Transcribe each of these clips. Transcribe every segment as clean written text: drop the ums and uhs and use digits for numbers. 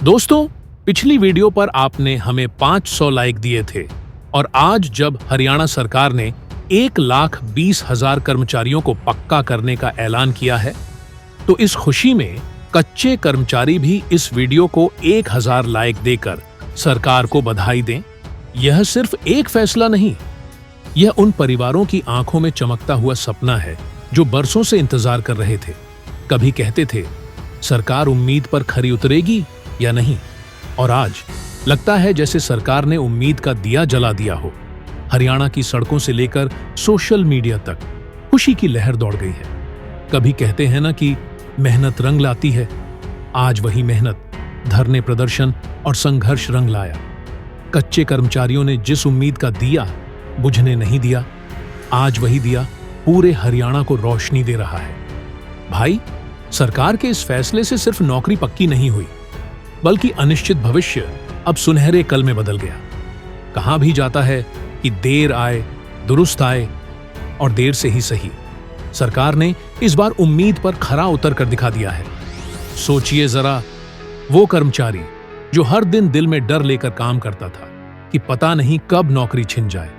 दोस्तों, पिछली वीडियो पर आपने हमें 500 लाइक दिए थे और आज जब हरियाणा सरकार ने 1,20,000 कर्मचारियों को पक्का करने का ऐलान किया है, तो इस खुशी में कच्चे कर्मचारी भी इस वीडियो को 1,000 लाइक देकर सरकार को बधाई दें। यह सिर्फ एक फैसला नहीं, यह उन परिवारों की आंखों में चमकता हुआ सपना है जो बरसों से इंतजार कर रहे थे। कभी कहते थे सरकार उम्मीद पर खरी उतरेगी या नहीं, और आज लगता है जैसे सरकार ने उम्मीद का दिया जला दिया हो। हरियाणा की सड़कों से लेकर सोशल मीडिया तक खुशी की लहर दौड़ गई है। कभी कहते हैं ना कि मेहनत रंग लाती है, आज वही मेहनत, धरने, प्रदर्शन और संघर्ष रंग लाया। कच्चे कर्मचारियों ने जिस उम्मीद का दिया बुझने नहीं दिया, आज वही दिया पूरे हरियाणा को रोशनी दे रहा है। भाई, सरकार के इस फैसले से सिर्फ नौकरी पक्की नहीं हुई, बल्कि अनिश्चित भविष्य अब सुनहरे कल में बदल गया। कहा भी जाता है कि देर आए दुरुस्त आए, और देर से ही सही, सरकार ने इस बार उम्मीद पर खरा उतर कर दिखा दिया है। सोचिए जरा, वो कर्मचारी जो हर दिन दिल में डर लेकर काम करता था कि पता नहीं कब नौकरी छिन जाए,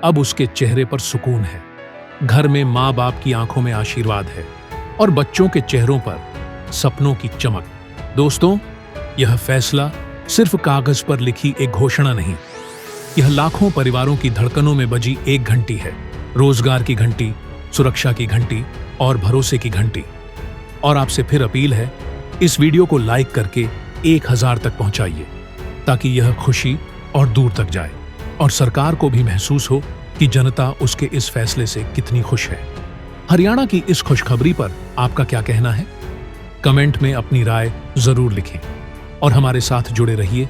अब उसके चेहरे पर सुकून है। घर में माँ बाप की आंखों में आशीर्वाद है और बच्चों के चेहरों पर सपनों की चमक। दोस्तों, यह फैसला सिर्फ कागज पर लिखी एक घोषणा नहीं, यह लाखों परिवारों की धड़कनों में बजी एक घंटी है। रोजगार की घंटी, सुरक्षा की घंटी और भरोसे की घंटी। और आपसे फिर अपील है, इस वीडियो को लाइक करके 1,000 तक पहुंचाइए, ताकि यह खुशी और दूर तक जाए और सरकार को भी महसूस हो कि जनता उसके इस फैसले से कितनी खुश है। हरियाणा की इस खुशखबरी पर आपका क्या कहना है? कमेंट में अपनी राय जरूर लिखें और हमारे साथ जुड़े रहिए।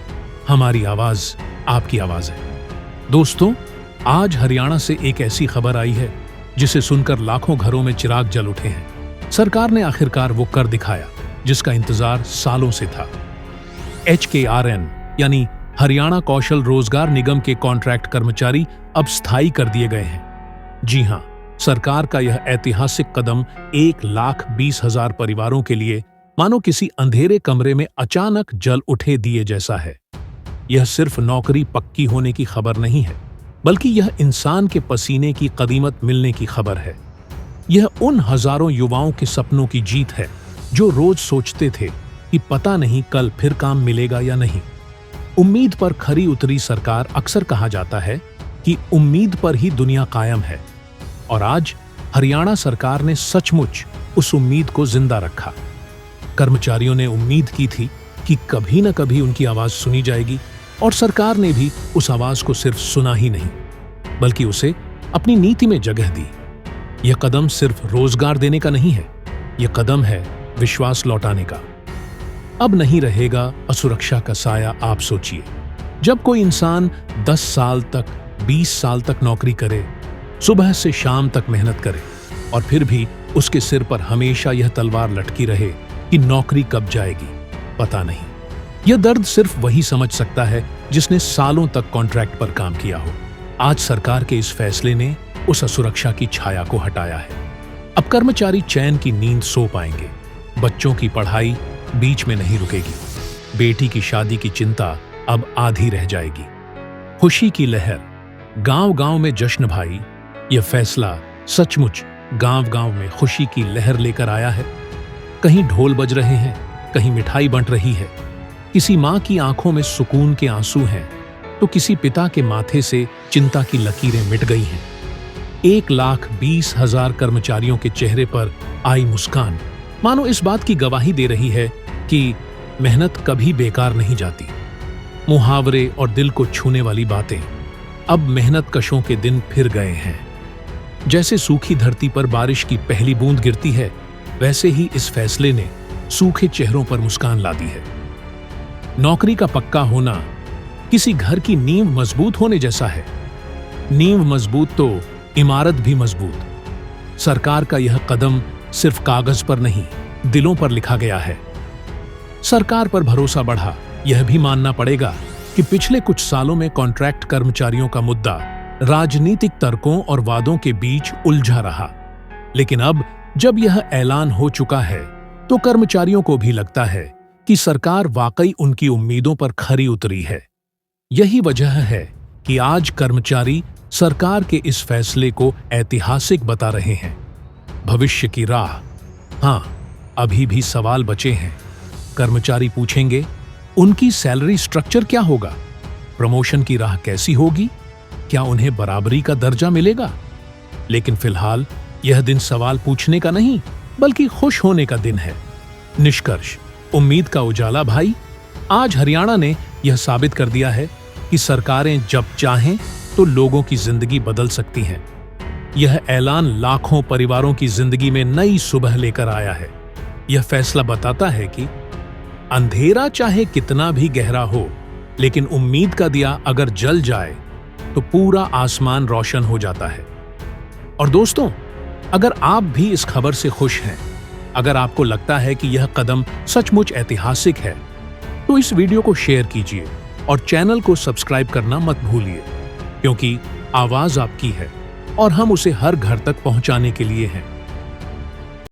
हमारी आवाज आपकी आवाज है। दोस्तों, आज हरियाणा से एक ऐसी खबर आई है जिसे सुनकर लाखों घरों में चिराग जल उठे हैं। सरकार ने आखिरकार वो कर दिखाया जिसका इंतजार सालों से था। HKRN यानी हरियाणा कौशल रोजगार निगम के कॉन्ट्रैक्ट कर्मचारी अब स्थायी कर दिए गए हैं। जी हां, सरकार का यह ऐतिहासिक कदम 1,20,000 परिवारों के लिए मानो किसी अंधेरे कमरे में अचानक जल उठे दिए जैसा है। यह सिर्फ नौकरी पक्की होने की खबर नहीं है, बल्कि यह इंसान के पसीने की कदीमत मिलने की खबर है। यह उन हजारों युवाओं के सपनों की जीत है जो रोज सोचते थे कि पता नहीं कल फिर काम मिलेगा या नहीं। उम्मीद पर खरी उतरी सरकार। अक्सर कहा जाता है कि उम्मीद पर ही दुनिया कायम है, और आज हरियाणा सरकार ने सचमुच उस उम्मीद को जिंदा रखा। कर्मचारियों ने उम्मीद की थी कि कभी न कभी उनकी आवाज सुनी जाएगी, और सरकार ने भी उस आवाज को सिर्फ सुना ही नहीं, बल्कि उसे अपनी नीति में जगह दी। यह कदम सिर्फ रोजगार देने का नहीं है, यह कदम है विश्वास लौटाने का। अब नहीं रहेगा असुरक्षा का साया। आप सोचिए, जब कोई इंसान 10 साल तक, 20 साल तक नौकरी करे, सुबह से शाम तक मेहनत करे, और फिर भी उसके सिर पर हमेशा यह तलवार लटकी रहे कि नौकरी कब जाएगी, पता नहीं। यह दर्द सिर्फ वही समझ सकता है जिसने सालों तक कॉन्ट्रैक्ट पर काम किया हो। आज सरकार के इस फैसले ने उस असुरक्षा की छाया को हटाया है। अब कर्मचारी चैन की नींद सो पाएंगे, बच्चों की पढ़ाई बीच में नहीं रुकेगी, बेटी की शादी की चिंता अब आधी रह जाएगी। खुशी की लहर, गांव-गांव में जश्न भाई। यह फैसला सचमुच गांव-गांव में खुशी की लहर लेकर आया है। कहीं ढोल बज रहे हैं, कहीं मिठाई बंट रही है। किसी माँ की आंखों में सुकून के आंसू हैं, तो किसी पिता के माथे से चिंता की लकीरें मिट गई हैं। 1,20,000 कर्मचारियों के चेहरे पर आई मुस्कान मानो इस बात की गवाही दे रही है कि मेहनत कभी बेकार नहीं जाती। मुहावरे और दिल को छूने वाली बातें। अब मेहनत कशों के दिन फिर गए हैं। जैसे सूखी धरती पर बारिश की पहली बूंद गिरती है, वैसे ही इस फैसले ने सूखे चेहरों पर मुस्कान ला दी है। नौकरी का पक्का होना किसी घर की नींव मजबूत होने जैसा है। नींव मजबूत तो इमारत भी मजबूत। सरकार का यह कदम सिर्फ कागज पर नहीं, दिलों पर लिखा गया है। सरकार पर भरोसा बढ़ा। यह भी मानना पड़ेगा कि पिछले कुछ सालों में कॉन्ट्रैक्ट कर्मचारियों का मुद्दा राजनीतिक तर्कों और वादों के बीच उलझा रहा। लेकिन अब जब यह ऐलान हो चुका है, तो कर्मचारियों को भी लगता है कि सरकार वाकई उनकी उम्मीदों पर खरी उतरी है। यही वजह है कि आज कर्मचारी सरकार के इस फैसले को ऐतिहासिक बता रहे हैं। भविष्य की राह, हाँ, अभी भी सवाल बचे हैं। कर्मचारी पूछेंगे, उनकी सैलरी स्ट्रक्चर क्या होगा? प्रमोशन की राह कैसी होगी? क्या उन्हें बराबरी का दर्जा मिलेगा? लेकिन फिलहाल यह दिन सवाल पूछने का नहीं, बल्कि खुश होने का दिन है। निष्कर्ष, उम्मीद का उजाला भाई, आज हरियाणा ने यह साबित कर दिया है कि सरकारें जब चाहें तो लोगों की जिंदगी बदल सकती हैं। यह ऐलान लाखों परिवारों की जिंदगी में नई सुबह लेकर आया है। यह फैसला बताता है कि अंधेरा चाहे कितना भी गहरा हो, लेकिन उम्मीद का दिया अगर जल जाए तो पूरा आसमान रोशन हो जाता है। और दोस्तों, अगर आप भी इस खबर से खुश हैं, अगर आपको लगता है कि यह कदम सचमुच ऐतिहासिक है, तो इस वीडियो को शेयर कीजिए और चैनल को सब्सक्राइब करना मत भूलिए, क्योंकि आवाज आपकी है और हम उसे हर घर तक पहुंचाने के लिए हैं।